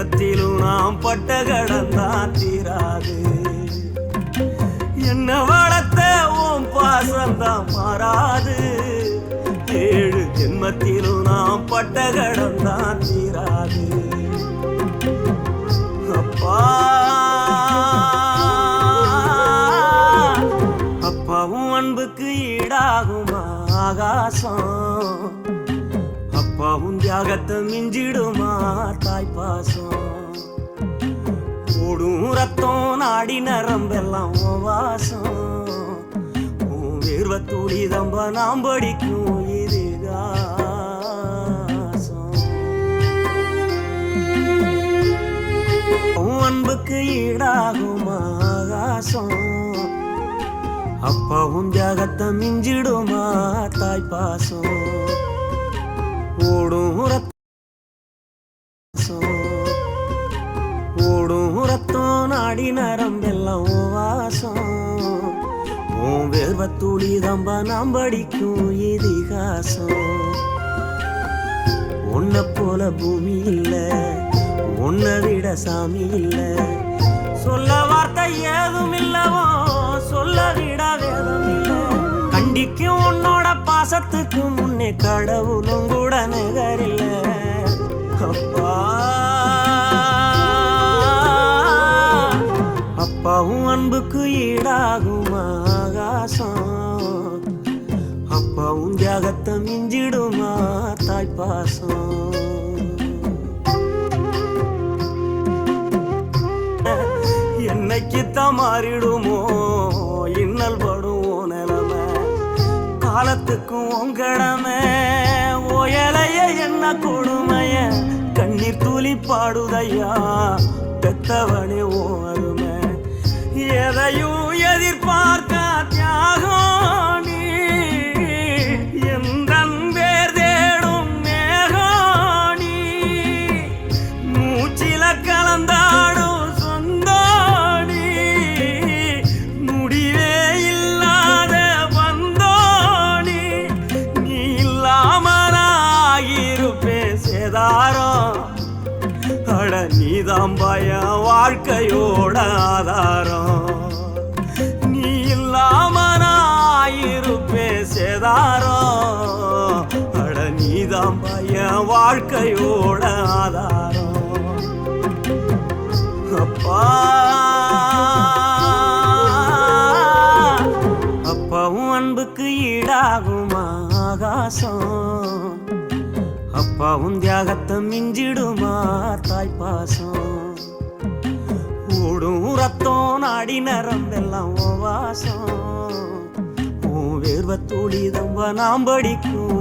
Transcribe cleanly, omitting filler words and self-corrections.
நாம் பட்ட கடந்தான் தீராது. என்ன வளர்த்த ஓம் பாசந்தான் மாறாது. 7 ஜென்மத்திலும் நாம் பட்ட கடந்தான் தீராது. அப்பா அப்பாவும் அன்புக்கு ஈடாகுமா ஆகாசம். அப்பாவும் தியாகத்தை மிஞ்சிடுமா தாய்ப்பாசம். ஓடும் ரத்தம் நாடி நரம்பெல்லாம் வாசம். வேர்வ துளி தம்ப நாம் படிக்கும் இதுகாசம். அன்புக்கு ஈடாகும் ஆகாசம். அப்பாவும் தியாகத்தை மிஞ்சிடுமா தாய்ப்பாசம். ஓடும் ரத்தம் நாடி நரம்பெல்லாம் வாசம். உன் வேர்வ துளி தம்ப நாம் படிக்கும் இதிகாசம். உன்னை போல பூமி இல்ல, உன்னை விட சாமி இல்ல. சொல்ல வார்த்தை ஏதும் இல்லவோ, சொல்ல விட வேதம் இல்ல. கண்டிக்கும் உன்னோட பாசத்துக்கு முன்னே கடவுளும் கூட நிகரில்ல. அப்பா அப்பாவும் அன்புக்கு ஈடாகும் ஆகாசம். அப்பாவும் தியாகத்தை மிஞ்சிடுமா தாய்ப்பாசம். என்னைக்குத்தான் மாறிடுமோ இன்னல் படும் நிலைமை. காலத்துக்கும் உங்கடமை ஓயலைய என்ன கொடுமைய. கண்ணீர் துளி பாடுதையா பெத்தவனே ஓ அருமை. எதையும் எதிர்பார்க்க தியாகம் நீ. எந்தன் பேர் தேடும் மேகம் நீ. மூச்சில கலந்தாடும் சொந்தோணி. முடிவே இல்லாத வந்தோணி. நீ இல்லாம நாகிருப்பேன் சேதாரம். அட நீதான் பய வாழ்க்கையோட ஆதாரம். நீ இல்லாம நாயிருப்பே சேதாரம். அட நீதான் பய வாழ்க்கையோட ஆதாரம். அப்பா அப்பாவும் அன்புக்கு ஈடாகும் ஆகாசம். அப்பாவும் தியாகத்தை மிஞ்சிடுமா தாய்ப்பாசம். ஓடும் ரத்தம் நாடி நரம்பெல்லாம் வாசம். வேர்வ துளி தம்ப நாம் படிக்கும்